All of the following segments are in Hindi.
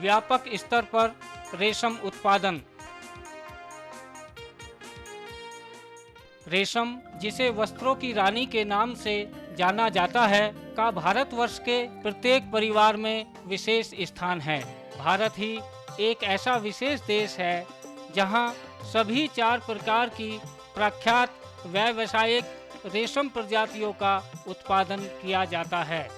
व्यापक स्तर पर रेशम उत्पादन। रेशम, जिसे वस्त्रों की रानी के नाम से जाना जाता है, का भारतवर्ष के प्रत्येक परिवार में विशेष स्थान है। भारत ही एक ऐसा विशेष देश है जहां सभी 4 प्रकार की प्रख्यात व्यावसायिक रेशम प्रजातियों का उत्पादन किया जाता है।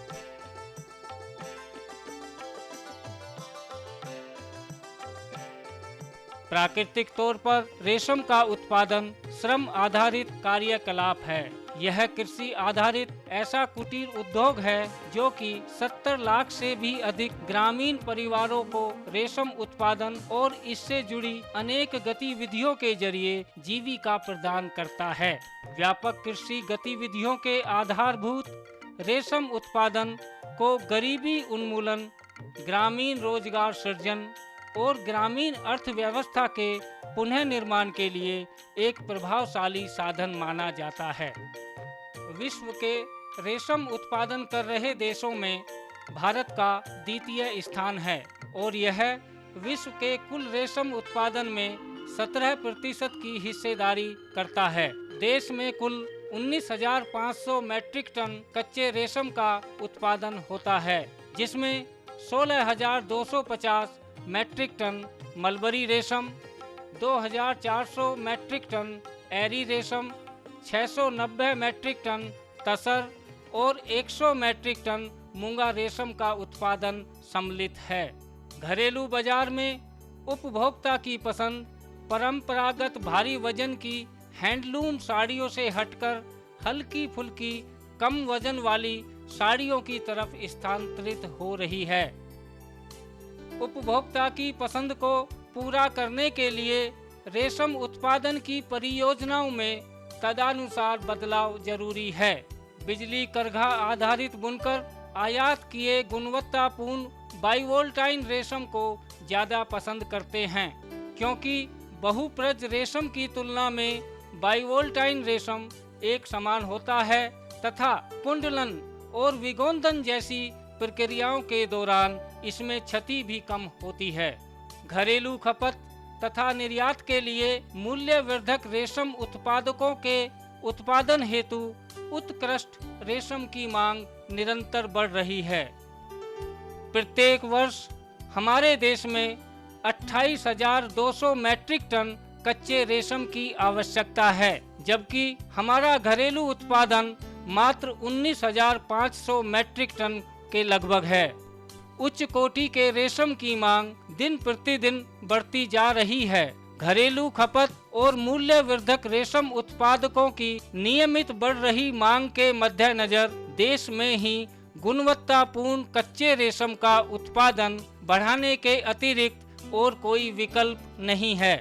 प्राकृतिक तौर पर रेशम का उत्पादन श्रम आधारित कार्यकलाप है। यह कृषि आधारित ऐसा कुटीर उद्योग है जो कि 70 लाख से भी अधिक ग्रामीण परिवारों को रेशम उत्पादन और इससे जुड़ी अनेक गतिविधियों के जरिए जीविका प्रदान करता है। व्यापक कृषि गतिविधियों के आधारभूत रेशम उत्पादन को गरीबी उन्मूलन, ग्रामीण रोजगार सृजन और ग्रामीण अर्थव्यवस्था के पुनः निर्माण के लिए एक प्रभावशाली साधन माना जाता है। विश्व के रेशम उत्पादन कर रहे देशों में भारत का द्वितीय स्थान है और यह विश्व के कुल रेशम उत्पादन में 17% की हिस्सेदारी करता है। देश में कुल 19,500 मैट्रिक टन कच्चे रेशम का उत्पादन होता है, जिसमें 16,250 मैट्रिक टन मलबरी रेशम, 2,400 मैट्रिक टन एरी रेशम, 690 मैट्रिक टन तसर और 100 मैट्रिक टन मूंगा रेशम का उत्पादन सम्मिलित है। घरेलू बाजार में उपभोक्ता की पसंद परंपरागत भारी वजन की हैंडलूम साड़ियों से हटकर हल्की फुल्की कम वजन वाली साड़ियों की तरफ स्थानांतरित हो रही है। उपभोक्ता की पसंद को पूरा करने के लिए रेशम उत्पादन की परियोजनाओं में तदनुसार बदलाव जरूरी है। बिजली करघा आधारित बुनकर आयात किए गुणवत्तापूर्ण बाइवोल्टाइन रेशम को ज्यादा पसंद करते हैं, क्योंकि बहुप्रज रेशम की तुलना में बाइवोल्टाइन रेशम एक समान होता है तथा कुंडलन और विगोंदन जैसी प्रक्रियाओं के दौरान इसमें क्षति भी कम होती है। घरेलू खपत तथा निर्यात के लिए मूल्यवर्धक रेशम उत्पादकों के उत्पादन हेतु उत्कृष्ट रेशम की मांग निरंतर बढ़ रही है। प्रत्येक वर्ष हमारे देश में 28,200 मैट्रिक टन कच्चे रेशम की आवश्यकता है, जबकि हमारा घरेलू उत्पादन मात्र 19,500 मैट्रिक टन के लगभग है। उच्च कोटि के रेशम की मांग दिन प्रतिदिन बढ़ती जा रही है। घरेलू खपत और मूल्यवर्धक रेशम उत्पादकों की नियमित बढ़ रही मांग के मद्देनजर देश में ही गुणवत्तापूर्ण कच्चे रेशम का उत्पादन बढ़ाने के अतिरिक्त और कोई विकल्प नहीं है।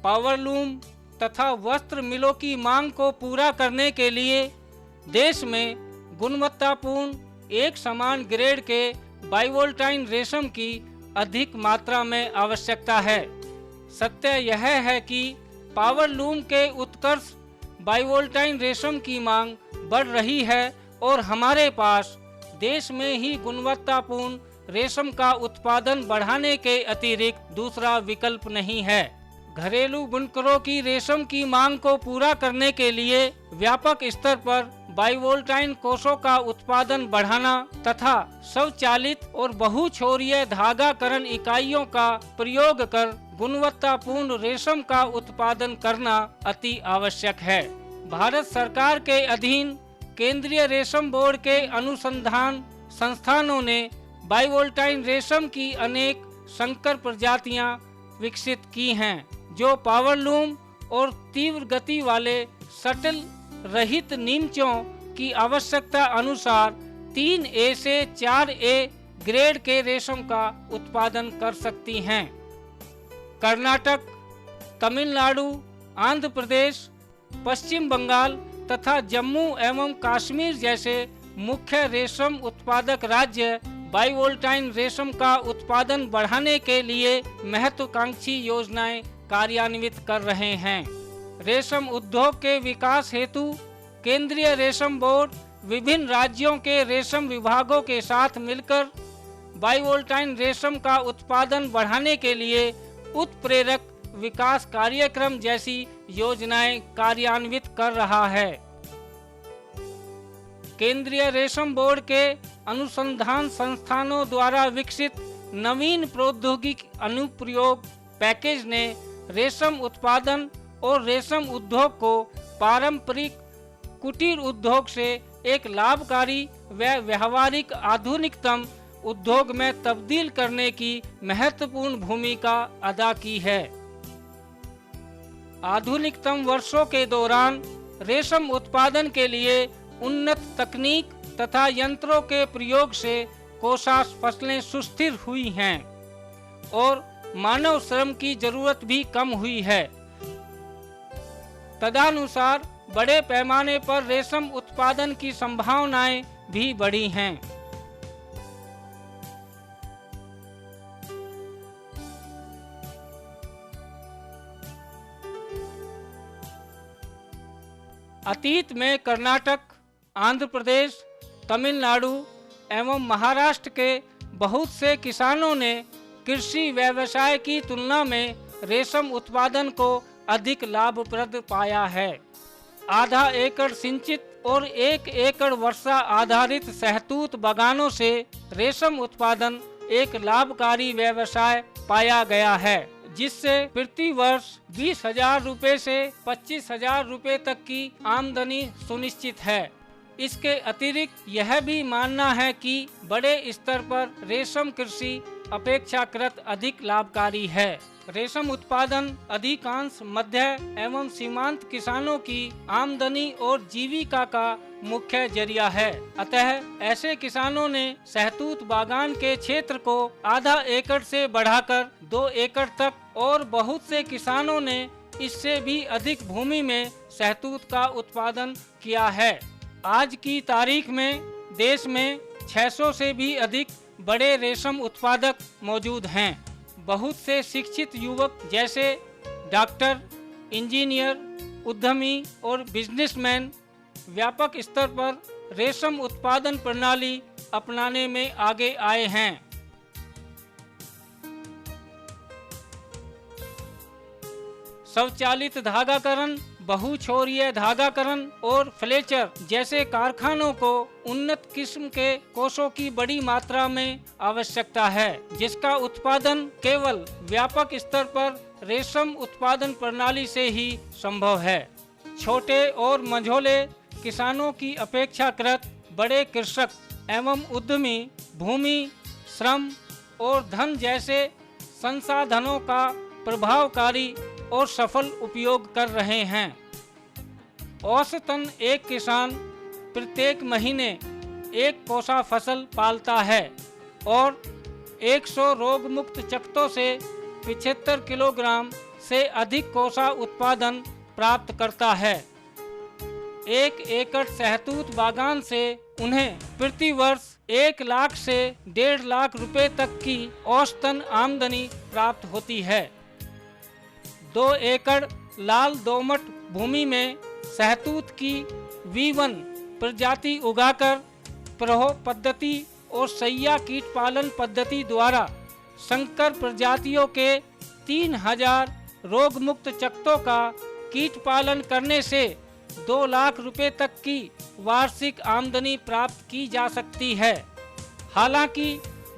पावरलूम तथा वस्त्र मिलों की मांग को पूरा करने के लिए देश में गुणवत्तापूर्ण एक समान ग्रेड के बाइवोल्टाइन रेशम की अधिक मात्रा में आवश्यकता है। सत्य यह है कि पावरलूम के उत्कर्ष बाइवोल्टाइन रेशम की मांग बढ़ रही है और हमारे पास देश में ही गुणवत्तापूर्ण रेशम का उत्पादन बढ़ाने के अतिरिक्त दूसरा विकल्प नहीं है। घरेलू बुनकरों की रेशम की मांग को पूरा करने के लिए व्यापक स्तर पर बाइवोल्टाइन कोषों का उत्पादन बढ़ाना तथा स्वचालित और बहुछोरीय धागाकरण इकाइयों का प्रयोग कर गुणवत्तापूर्ण रेशम का उत्पादन करना अति आवश्यक है। भारत सरकार के अधीन केंद्रीय रेशम बोर्ड के अनुसंधान संस्थानों ने बाइवोल्टाइन रेशम की अनेक संकर प्रजातियां विकसित की हैं, जो पावरलूम और तीव्र गति वाले शटल रहित नीमचों की आवश्यकता अनुसार 3A से 4A ग्रेड के रेशम का उत्पादन कर सकती हैं। कर्नाटक, तमिलनाडु, आंध्र प्रदेश, पश्चिम बंगाल तथा जम्मू एवं कश्मीर जैसे मुख्य रेशम उत्पादक राज्य बाइवोल्टाइन रेशम का उत्पादन बढ़ाने के लिए महत्वाकांक्षी योजनाएं कार्यान्वित कर रहे हैं। रेशम उद्योग के विकास हेतु केंद्रीय रेशम बोर्ड विभिन्न राज्यों के रेशम विभागों के साथ मिलकर बाइवोल्टाइन रेशम का उत्पादन बढ़ाने के लिए उत्प्रेरक विकास कार्यक्रम जैसी योजनाएं कार्यान्वित कर रहा है। केंद्रीय रेशम बोर्ड के अनुसंधान संस्थानों द्वारा विकसित नवीन प्रौद्योगिकी अनुप्रयोग पैकेज ने रेशम उत्पादन और रेशम उद्योग को पारंपरिक कुटीर उद्योग से एक लाभकारी व व्यवहारिक आधुनिकतम उद्योग में तब्दील करने की महत्वपूर्ण भूमिका अदा की है। आधुनिकतम वर्षों के दौरान रेशम उत्पादन के लिए उन्नत तकनीक तथा यंत्रों के प्रयोग से कोषाश फसलें सुस्थिर हुई हैं और मानव श्रम की जरूरत भी कम हुई है। तदनुसार बड़े पैमाने पर रेशम उत्पादन की संभावनाएं भी बढ़ी हैं। अतीत में कर्नाटक, आंध्र प्रदेश, तमिलनाडु एवं महाराष्ट्र के बहुत से किसानों ने कृषि व्यवसाय की तुलना में रेशम उत्पादन को अधिक लाभप्रद पाया है। आधा एकड़ सिंचित और 1 एकड़ वर्षा आधारित सहतूत बागानों से रेशम उत्पादन एक लाभकारी व्यवसाय पाया गया है, जिससे प्रति वर्ष 20,000 रुपए से 25,000 रुपए तक की आमदनी सुनिश्चित है। इसके अतिरिक्त यह भी मानना है कि बड़े स्तर पर रेशम कृषि अपेक्षाकृत अधिक लाभकारी है। रेशम उत्पादन अधिकांश मध्य एवं सीमांत किसानों की आमदनी और जीविका का मुख्य जरिया है। अतः ऐसे किसानों ने सहतूत बागान के क्षेत्र को आधा एकड़ से बढ़ाकर 2 एकड़ तक और बहुत से किसानों ने इससे भी अधिक भूमि में सहतूत का उत्पादन किया है। आज की तारीख में देश में 600 से भी अधिक बड़े रेशम उत्पादक मौजूद हैं। बहुत से शिक्षित युवक जैसे डॉक्टर, इंजीनियर, उद्यमी और बिजनेसमैन व्यापक स्तर पर रेशम उत्पादन प्रणाली अपनाने में आगे आए हैं। स्वचालित धागाकरण, बहुछोरीय धागाकरण और फ्लेचर जैसे कारखानों को उन्नत किस्म के कोषों की बड़ी मात्रा में आवश्यकता है, जिसका उत्पादन केवल व्यापक स्तर पर रेशम उत्पादन प्रणाली से ही संभव है। छोटे और मझोले किसानों की अपेक्षाकृत बड़े कृषक एवं उद्यमी भूमि, श्रम और धन जैसे संसाधनों का प्रभावकारी और सफल उपयोग कर रहे हैं। औसतन एक किसान प्रत्येक महीने 1 कोसा फसल पालता है और 100 रोग मुक्त चकत्तों से 75 किलोग्राम से अधिक कोसा उत्पादन प्राप्त करता है। 1 एकड़ सहतूत बागान से उन्हें प्रति वर्ष 1 लाख से 1.5 लाख रुपए तक की औसतन आमदनी प्राप्त होती है। 2 एकड़ लाल दोमट भूमि में सहतूत की V1 प्रजाति उगाकर प्रहो पद्धति और सैया कीट पालन पद्धति द्वारा संकर प्रजातियों के 3000 रोग मुक्त चकत्तों का कीट पालन करने से 2 लाख रुपए तक की वार्षिक आमदनी प्राप्त की जा सकती है। हालांकि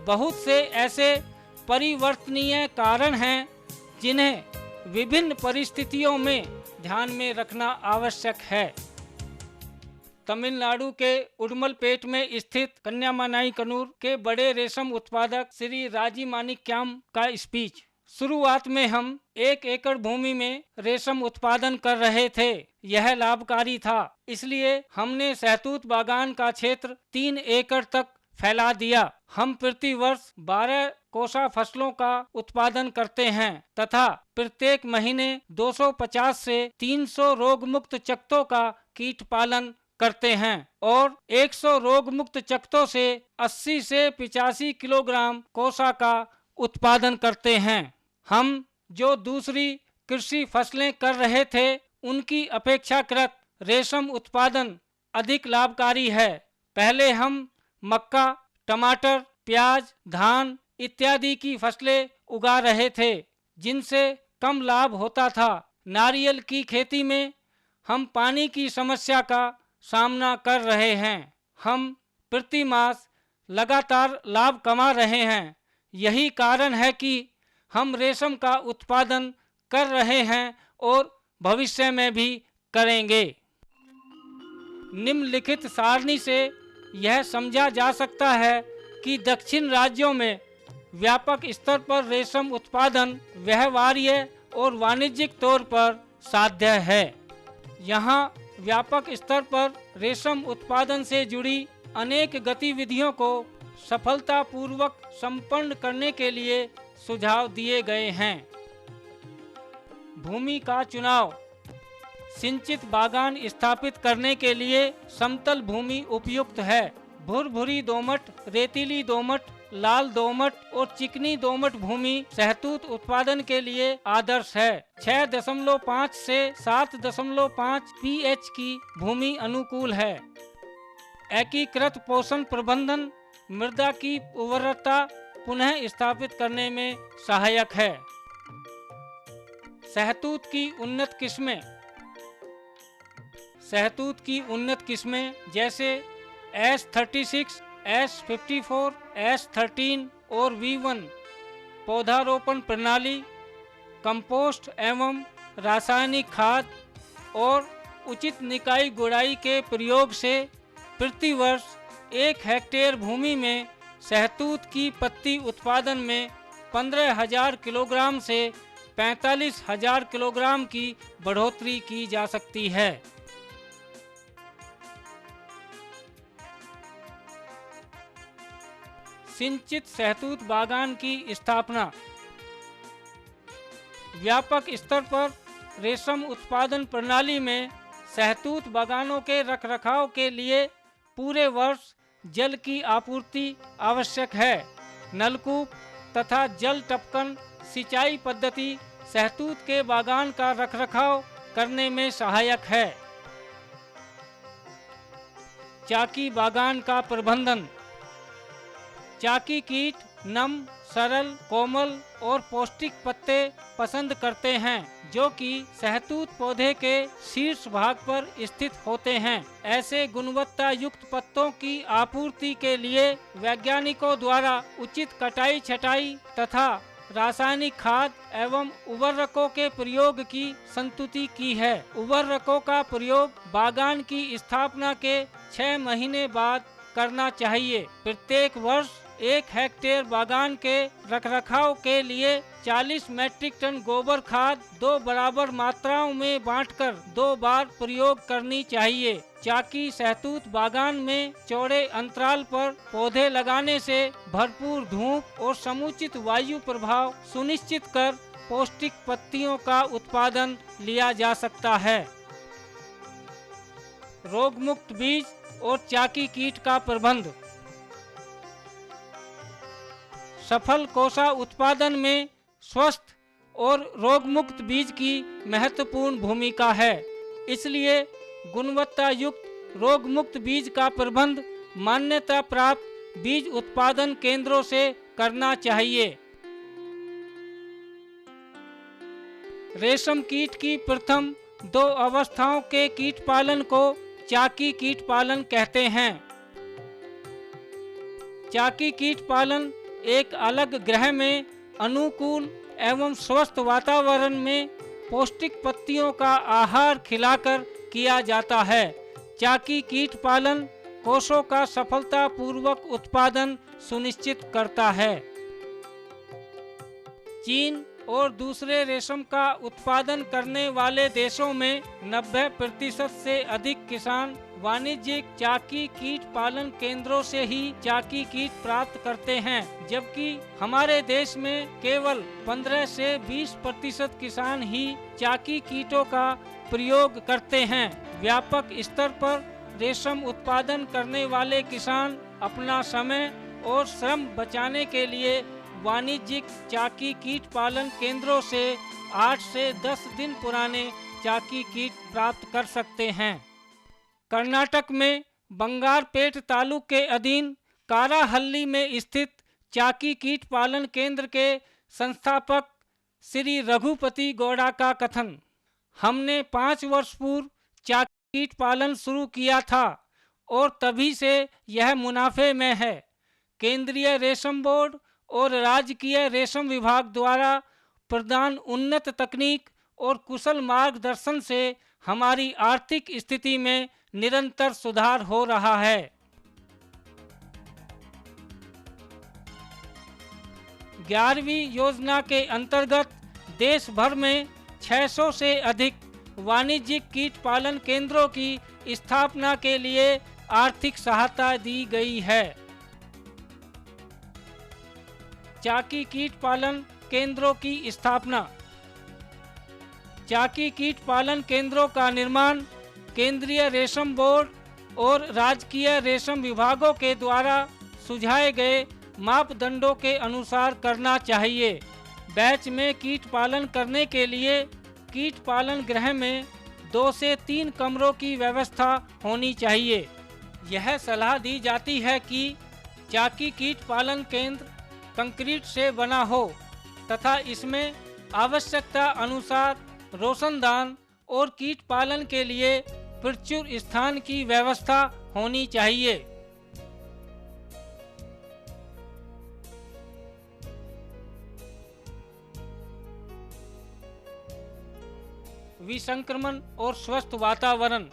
बहुत से ऐसे परिवर्तनीय कारण हैं जिन्हें विभिन्न परिस्थितियों में ध्यान में रखना आवश्यक है। तमिलनाडु के उडुमलपेट में स्थित कन्यामनाइकनूर के बड़े रेशम उत्पादक श्री राजीमाणिक्यम का स्पीच। शुरुआत में हम 1 एकड़ भूमि में रेशम उत्पादन कर रहे थे। यह लाभकारी था, इसलिए हमने सहतूत बागान का क्षेत्र 3 एकड़ तक फैला दिया। हम प्रति वर्ष 12 कोसा फसलों का उत्पादन करते हैं तथा प्रत्येक महीने 250 से 300 रोग मुक्त चकत्तों का कीट पालन करते हैं और 100 रोग मुक्त चकत्तों से 80 से 85 किलोग्राम कोसा का उत्पादन करते हैं। हम जो दूसरी कृषि फसलें कर रहे थे उनकी अपेक्षाकृत रेशम उत्पादन अधिक लाभकारी है। पहले हम मक्का, टमाटर प्याज, धान इत्यादि की फसलें उगा रहे थे, जिनसे कम लाभ होता था। नारियल की खेती में हम पानी की समस्या का सामना कर रहे हैं। हम प्रति मास लगातार लाभ कमा रहे हैं। यही कारण है कि हम रेशम का उत्पादन कर रहे हैं और भविष्य में भी करेंगे। निम्नलिखित सारणी से यह समझा जा सकता है कि दक्षिण राज्यों में व्यापक स्तर पर रेशम उत्पादन व्यवहार्य और वाणिज्यिक तौर पर साध्य है। यहाँ व्यापक स्तर पर रेशम उत्पादन से जुड़ी अनेक गतिविधियों को सफलतापूर्वक संपन्न करने के लिए सुझाव दिए गए हैं। भूमि का चुनाव। सिंचित बागान स्थापित करने के लिए समतल भूमि उपयुक्त है। भुरभुरी दोमट, रेतीली दोमट, लाल दोमट और चिकनी दोमट भूमि शहतूत उत्पादन के लिए आदर्श है। 6.5 से 7.5 pH की भूमि अनुकूल है। एकीकृत पोषण प्रबंधन मृदा की उर्वरता पुनः स्थापित करने में सहायक है। शहतूत की उन्नत किस्में। शहतूत की उन्नत किस्में जैसे S36, S54, S13 और V1 पौधारोपण प्रणाली, कंपोस्ट एवं रासायनिक खाद और उचित निकाई गुड़ाई के प्रयोग से प्रति वर्ष 1 हेक्टेयर भूमि में शहतूत की पत्ती उत्पादन में 15,000 किलोग्राम से 45,000 किलोग्राम की बढ़ोतरी की जा सकती है। सिंचित शहतूत बागान की स्थापना। व्यापक स्तर पर रेशम उत्पादन प्रणाली में शहतूत बागानों के रखरखाव के लिए पूरे वर्ष जल की आपूर्ति आवश्यक है। नलकूप तथा जल टपकन सिंचाई पद्धति शहतूत के बागान का रखरखाव करने में सहायक है। चाकी बागान का प्रबंधन। चाकी कीट नम, सरल, कोमल और पौष्टिक पत्ते पसंद करते हैं, जो कि शहतूत पौधे के शीर्ष भाग पर स्थित होते हैं। ऐसे गुणवत्ता युक्त पत्तों की आपूर्ति के लिए वैज्ञानिकों द्वारा उचित कटाई छटाई तथा रासायनिक खाद एवं उर्वरकों के प्रयोग की संतुति की है। उर्वरकों का प्रयोग बागान की स्थापना के 6 महीने बाद करना चाहिए। प्रत्येक वर्ष 1 हेक्टेयर बागान के रखरखाव के लिए 40 मैट्रिक टन गोबर खाद 2 बराबर मात्राओं में बांटकर 2 बार प्रयोग करनी चाहिए। चाकी शहतूत बागान में चौड़े अंतराल पर पौधे लगाने से भरपूर धूप और समुचित वायु प्रभाव सुनिश्चित कर पौष्टिक पत्तियों का उत्पादन लिया जा सकता है। रोग मुक्त बीज और चाकी कीट का प्रबंध। सफल कोसा उत्पादन में स्वस्थ और रोगमुक्त बीज की महत्वपूर्ण भूमिका है। इसलिए गुणवत्ता युक्त रोगमुक्त बीज का प्रबंध मान्यता प्राप्त बीज उत्पादन केंद्रों से करना चाहिए। रेशम कीट की प्रथम 2 अवस्थाओं के कीट पालन को चाकी कीट पालन कहते हैं। चाकी कीट पालन एक अलग ग्रह में अनुकूल एवं स्वस्थ वातावरण में पौष्टिक पत्तियों का आहार खिलाकर किया जाता है। चाकी कीट पालन कोषों का सफलतापूर्वक उत्पादन सुनिश्चित करता है। चीन और दूसरे रेशम का उत्पादन करने वाले देशों में 90% से अधिक किसान वाणिज्यिक चाकी कीट पालन केंद्रों से ही चाकी कीट प्राप्त करते हैं, जबकि हमारे देश में केवल 15 से 20% किसान ही चाकी कीटों का प्रयोग करते हैं। व्यापक स्तर पर रेशम उत्पादन करने वाले किसान अपना समय और श्रम बचाने के लिए वाणिज्यिक चाकी कीट पालन केंद्रों से 8 से 10 दिन पुराने चाकी कीट प्राप्त कर सकते हैं। कर्नाटक में बंगारपेट तालुक के अधीन काराहल्ली में स्थित चाकी कीट पालन केंद्र के संस्थापक श्री रघुपति गौड़ा का कथन। हमने 5 वर्ष पूर्व चाकी कीट पालन शुरू किया था और तभी से यह मुनाफे में है। केंद्रीय रेशम बोर्ड और राजकीय रेशम विभाग द्वारा प्रदान उन्नत तकनीक और कुशल मार्गदर्शन से हमारी आर्थिक स्थिति में निरंतर सुधार हो रहा है। 11वीं योजना के अंतर्गत देश भर में 600 से अधिक वाणिज्यिक कीट पालन केंद्रों की स्थापना के लिए आर्थिक सहायता दी गई है। चाकी कीट पालन केंद्रों की स्थापना। चाकी कीट पालन केंद्रों का निर्माण केंद्रीय रेशम बोर्ड और राजकीय रेशम विभागों के द्वारा सुझाए गए मापदंडों के अनुसार करना चाहिए। बैच में कीट पालन करने के लिए कीट पालन गृह में 2 से 3 कमरों की व्यवस्था होनी चाहिए। यह सलाह दी जाती है कि चाकी कीट पालन केंद्र कंक्रीट से बना हो तथा इसमें आवश्यकता अनुसार रोशनदान और कीट पालन के लिए प्रचुर स्थान की व्यवस्था होनी चाहिए। विसंक्रमण और स्वस्थ वातावरण।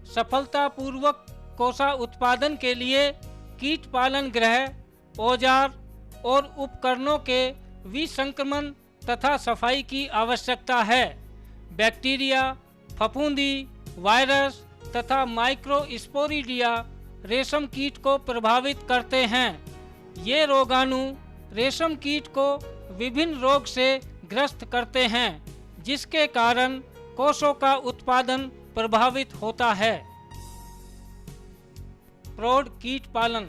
सफलतापूर्वक कोसा उत्पादन के लिए कीट पालन गृह, औजार और उपकरणों के विसंक्रमण तथा सफाई की आवश्यकता है। बैक्टीरिया, फफूंदी, वायरस तथा माइक्रोस्पोरिडिया रेशम कीट को प्रभावित करते हैं। ये रोगाणु रेशम कीट को विभिन्न रोग से ग्रस्त करते हैं, जिसके कारण कोशों का उत्पादन प्रभावित होता है। प्रौढ़ कीट पालन।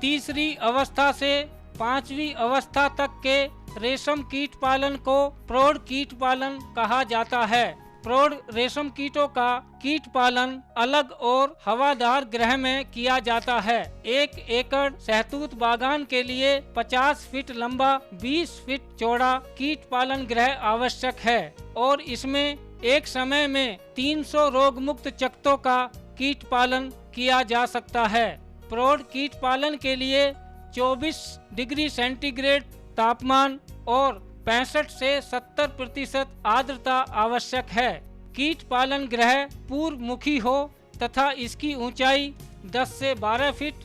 तीसरी अवस्था से 5वीं अवस्था तक के रेशम कीट पालन को प्रौढ़ कीट पालन कहा जाता है। प्रौढ़ रेशम कीटों का कीट पालन अलग और हवादार गृह में किया जाता है। 1 एकड़ शहतूत बागान के लिए 50 फीट लंबा 20 फीट चौड़ा कीट पालन गृह आवश्यक है और इसमें एक समय में 300 रोग मुक्त चकत्तों का कीट पालन किया जा सकता है। प्रौढ़ कीट पालन के लिए 24 डिग्री सेंटीग्रेड तापमान और 65 से 70% आर्द्रता आवश्यक है। कीट पालन गृह पूर्व मुखी हो तथा इसकी ऊंचाई 10 से 12 फीट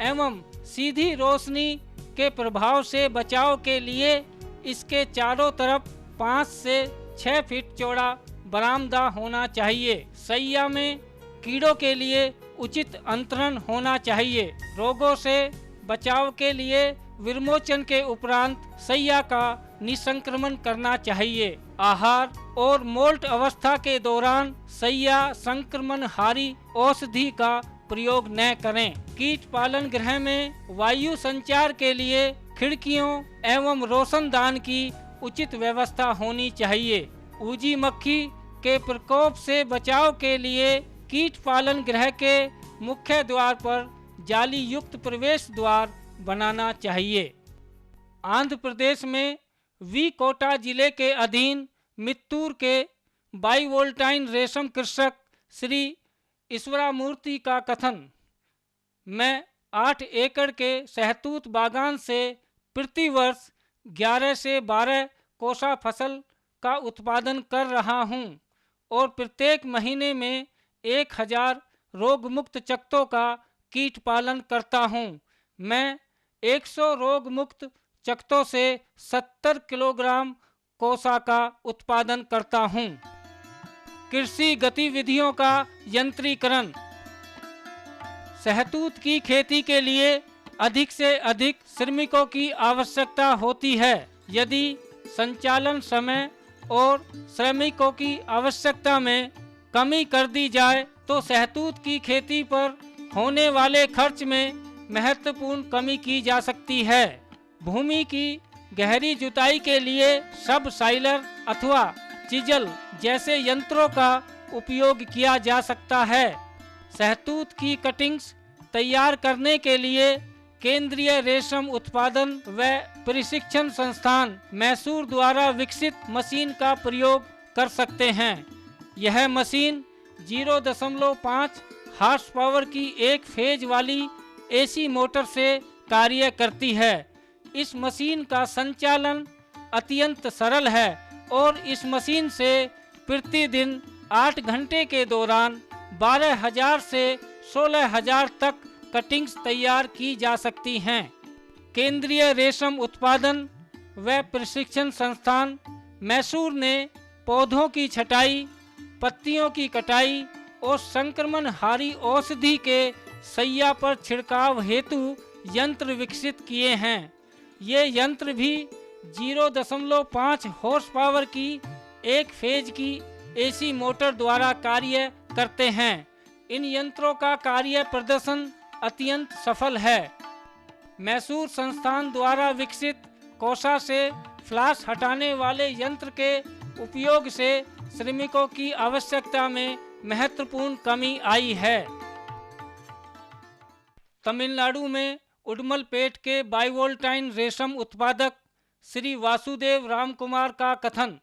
एवं सीधी रोशनी के प्रभाव से बचाव के लिए इसके चारों तरफ 5 से 6 फीट चौड़ा बरामदा होना चाहिए। सैया में कीड़ों के लिए उचित अंतरण होना चाहिए। रोगों से बचाव के लिए विमोचन के उपरांत सैया का निसंक्रमण करना चाहिए। आहार और मोल्ट अवस्था के दौरान सैया संक्रमणहारी औषधि का प्रयोग न करें। कीट पालन गृह में वायु संचार के लिए खिड़कियों एवं रोशनदान की उचित व्यवस्था होनी चाहिए। ऊजी मक्खी के प्रकोप से बचाव के लिए कीट पालन गृह के मुख्य द्वार पर जाली युक्त प्रवेश द्वार बनाना चाहिए। आंध्र प्रदेश में वी-कोटा जिले के अधीन मित्तूर के बाइवोल्टाइन रेशम कृषक श्री ईश्वरामूर्ति का कथन। मैं 8 एकड़ के शहतूत बागान से प्रति वर्ष 11 से 12 कोसा फसल का उत्पादन कर रहा हूं और प्रत्येक महीने में 1000 रोग मुक्त चकत्तों का कीट पालन करता हूं। मैं 100 रोग मुक्त चकत्तों से 70 किलोग्राम कोसा का उत्पादन करता हूं। कृषि गतिविधियों का यंत्रीकरण। शहतूत की खेती के लिए अधिक से अधिक श्रमिकों की आवश्यकता होती है। यदि संचालन समय और श्रमिकों की आवश्यकता में कमी कर दी जाए तो शहतूत की खेती पर होने वाले खर्च में महत्वपूर्ण कमी की जा सकती है। भूमि की गहरी जुताई के लिए सब साइलर अथवा चिजल जैसे यंत्रों का उपयोग किया जा सकता है। शहतूत की कटिंग्स तैयार करने के लिए केंद्रीय रेशम उत्पादन व प्रशिक्षण संस्थान मैसूर द्वारा विकसित मशीन का प्रयोग कर सकते हैं। यह मशीन 0.5 हॉर्स पावर की एक फेज वाली एसी मोटर से कार्य करती है। इस मशीन का संचालन अत्यंत सरल है और इस मशीन से प्रतिदिन 8 घंटे के दौरान 12,000 से 16,000 तक कटिंग्स तैयार की जा सकती हैं। केंद्रीय रेशम उत्पादन व प्रशिक्षण संस्थान मैसूर ने पौधों की छटाई, पत्तियों की कटाई और संक्रमणहारी औषधि के सैया पर छिड़काव हेतु यंत्र विकसित किए हैं। ये यंत्र भी 0.5 हॉर्स पावर की एक फेज की एसी मोटर द्वारा कार्य करते हैं। इन यंत्रों का कार्य प्रदर्शन अत्यंत सफल है। मैसूर संस्थान द्वारा विकसित कोसा से फ्लास हटाने वाले यंत्र के उपयोग से श्रमिकों की आवश्यकता में महत्वपूर्ण कमी आई है। तमिलनाडु में उडमलपेट के बाइवोल्टाइन रेशम उत्पादक श्री वासुदेव राम कुमार का कथन,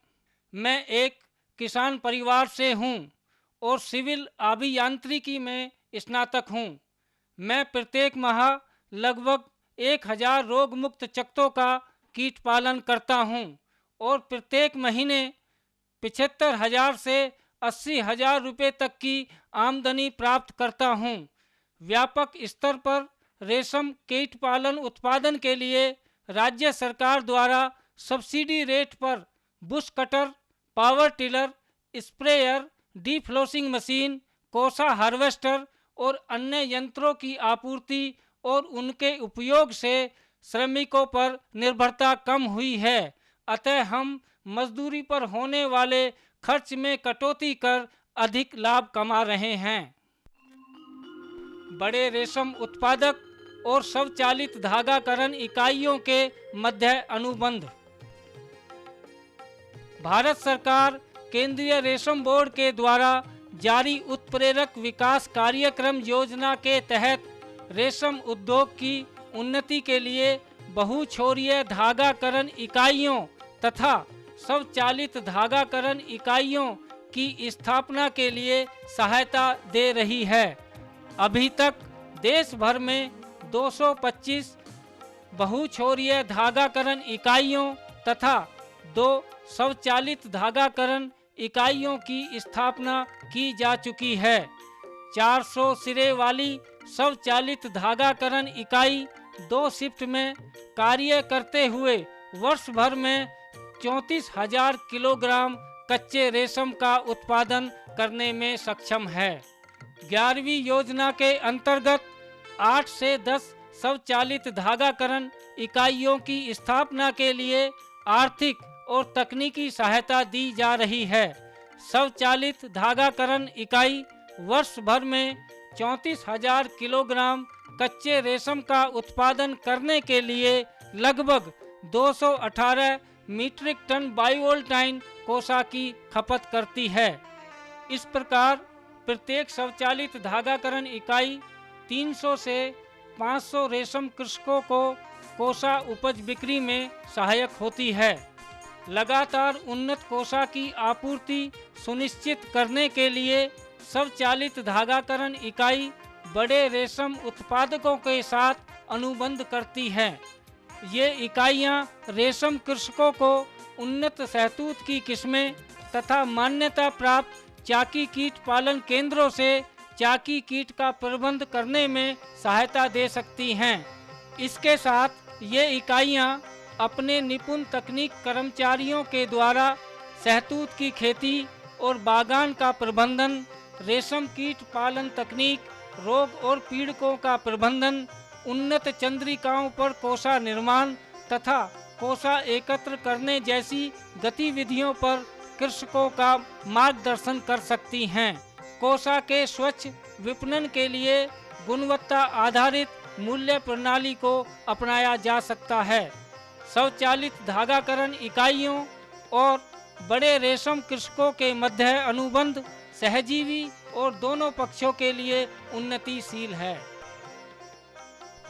मैं एक किसान परिवार से हूँ और सिविल अभियांत्रिकी में स्नातक हूँ। मैं प्रत्येक माह लगभग 1,000 रोग मुक्त चकत्तों का कीट पालन करता हूँ और प्रत्येक महीने 75,000 से 80,000 रुपये तक की आमदनी प्राप्त करता हूँ। व्यापक स्तर पर रेशम कीट पालन उत्पादन के लिए राज्य सरकार द्वारा सब्सिडी रेट पर bush cutter, power tiller, sprayer, deflossing machine, कोसा हार्वेस्टर और अन्य यंत्रों की आपूर्ति और उनके उपयोग से श्रमिकों पर निर्भरता कम हुई है। अतः हम मजदूरी पर होने वाले खर्च में कटौती कर अधिक लाभ कमा रहे हैं। बड़े रेशम उत्पादक और स्वचालित धागाकरण इकाइयों के मध्य अनुबंध। भारत सरकार केंद्रीय रेशम बोर्ड के द्वारा जारी उत्प्रेरक विकास कार्यक्रम योजना के तहत रेशम उद्योग की उन्नति के लिए बहुछोरीय धागाकरण इकाइयों तथा स्वचालित धागाकरण इकाइयों की स्थापना के लिए सहायता दे रही है। अभी तक देश भर में 225 बहुछोरीय धागाकरण इकाइयों तथा 2 स्वचालित धागाकरण इकाइयों की स्थापना की जा चुकी है। 400 सिरे वाली स्वचालित धागाकरण इकाई 2 शिफ्ट में कार्य करते हुए वर्ष भर में 34,000 किलोग्राम कच्चे रेशम का उत्पादन करने में सक्षम है। 11वीं योजना के अंतर्गत 8 से 10 स्वचालित धागाकरण इकाइयों की स्थापना के लिए आर्थिक और तकनीकी सहायता दी जा रही है। स्वचालित धागाकरण इकाई वर्ष भर में 34,000 किलोग्राम कच्चे रेशम का उत्पादन करने के लिए लगभग 218 मीट्रिक टन बाइवोल्टाइन कोसा की खपत करती है। इस प्रकार प्रत्येक स्वचालित धागाकरण इकाई 300 से 500 रेशम कृषकों को कोसा उपज बिक्री में सहायक होती है। लगातार उन्नत कोसा की आपूर्ति सुनिश्चित करने के लिए स्वचालित धागाकरण इकाई बड़े रेशम उत्पादकों के साथ अनुबंध करती है। ये इकाइयां रेशम कृषकों को उन्नत शहतूत की किस्में तथा मान्यता प्राप्त चाकी कीट पालन केंद्रों से चाकी कीट का प्रबंध करने में सहायता दे सकती हैं। इसके साथ ये इकाइयां अपने निपुण तकनीक कर्मचारियों के द्वारा शहतूत की खेती और बागान का प्रबंधन, रेशम कीट पालन तकनीक, रोग और पीड़कों का प्रबंधन, उन्नत चंद्रिकाओं पर कोसा निर्माण तथा कोसा एकत्र करने जैसी गतिविधियों पर कृषकों का मार्गदर्शन कर सकती हैं। कोसा के स्वच्छ विपणन के लिए गुणवत्ता आधारित मूल्य प्रणाली को अपनाया जा सकता है। स्वचालित धागाकरण इकाइयों और बड़े रेशम कृषकों के मध्य अनुबंध सहजीवी और दोनों पक्षों के लिए उन्नतिशील है।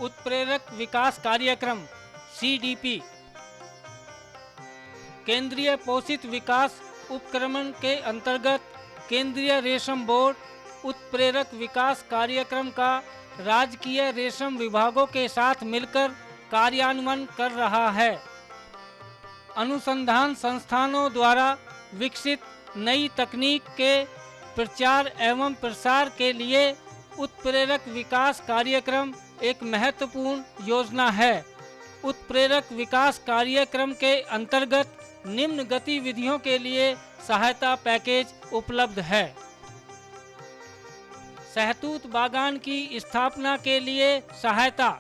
उत्प्रेरक विकास कार्यक्रम CDP, केंद्रीय पोषित विकास उपक्रम के अंतर्गत केंद्रीय रेशम बोर्ड उत्प्रेरक विकास कार्यक्रम का राजकीय रेशम विभागों के साथ मिलकर कार्यान्वयन कर रहा है। अनुसंधान संस्थानों द्वारा विकसित नई तकनीक के प्रचार एवं प्रसार के लिए उत्प्रेरक विकास कार्यक्रम एक महत्वपूर्ण योजना है। उत्प्रेरक विकास कार्यक्रम के अंतर्गत निम्न गतिविधियों के लिए सहायता पैकेज उपलब्ध है। सहतूत बागान की स्थापना के लिए सहायता,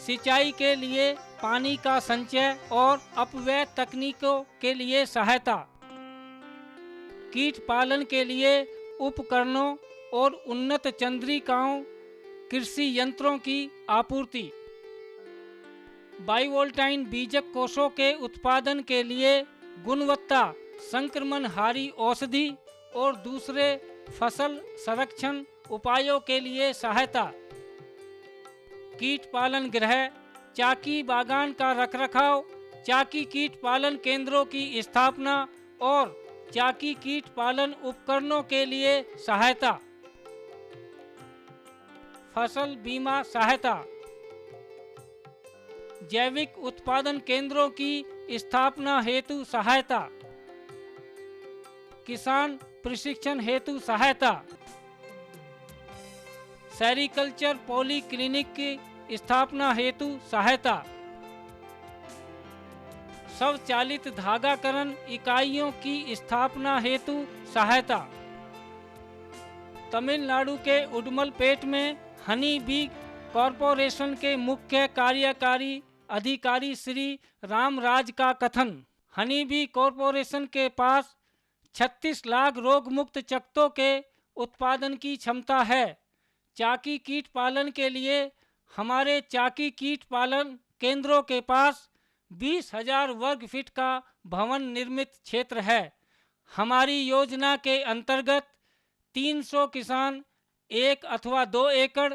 सिंचाई के लिए पानी का संचय और अपव्यय तकनीकों के लिए सहायता, कीट पालन के लिए उपकरणों और उन्नत चंद्रिकाओं कृषि यंत्रों की आपूर्ति, बाइवोल्टाइन बीजक कोषों के उत्पादन के लिए गुणवत्ता संक्रमणहारी औषधि और दूसरे फसल संरक्षण उपायों के लिए सहायता, कीट पालन गृह, चाकी बागान का रखरखाव, चाकी कीट पालन केंद्रों की स्थापना और चाकी कीट पालन उपकरणों के लिए सहायता, फसल बीमा सहायता, जैविक उत्पादन केंद्रों की स्थापना हेतु सहायता, किसान प्रशिक्षण हेतु सहायता, सेरिकल्चर पॉलीक्लिनिक की स्थापना हेतु सहायता, स्वचालित धागाकरण इकाइयों की स्थापना हेतु सहायता, तमिलनाडु के उडुमलपेट में हनी बी कॉरपोरेशन के मुख्य कार्यकारी अधिकारी श्री रामराज का कथन, हनी बी कॉरपोरेशन के पास 36 लाख रोग मुक्त चकत्तों के उत्पादन की क्षमता है। चाकी कीट पालन के लिए हमारे चाकी कीट पालन केंद्रों के पास 20,000 वर्ग फीट का भवन निर्मित क्षेत्र है। हमारी योजना के अंतर्गत 300 किसान 1 अथवा 2 एकड़,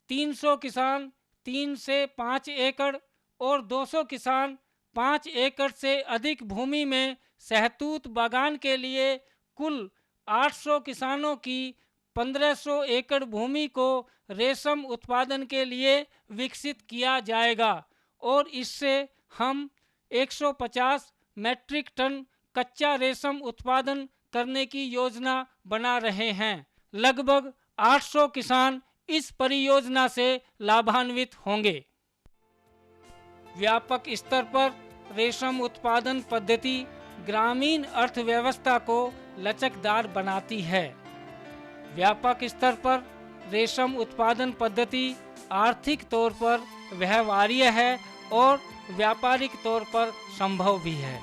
300 किसान 3 से 5 एकड़ और 200 किसान 5 एकड़ से अधिक भूमि में सहतूत बागान के लिए कुल 800 किसानों की 1500 एकड़ भूमि को रेशम उत्पादन के लिए विकसित किया जाएगा और इससे हम 150 मैट्रिक टन कच्चा रेशम उत्पादन करने की योजना बना रहे हैं। लगभग 800 किसान इस परियोजना से लाभान्वित होंगे। व्यापक स्तर पर रेशम उत्पादन पद्धति ग्रामीण अर्थव्यवस्था को लचकदार बनाती है। व्यापक स्तर पर रेशम उत्पादन पद्धति आर्थिक तौर पर व्यवहार्य है और व्यापारिक तौर पर संभव भी है।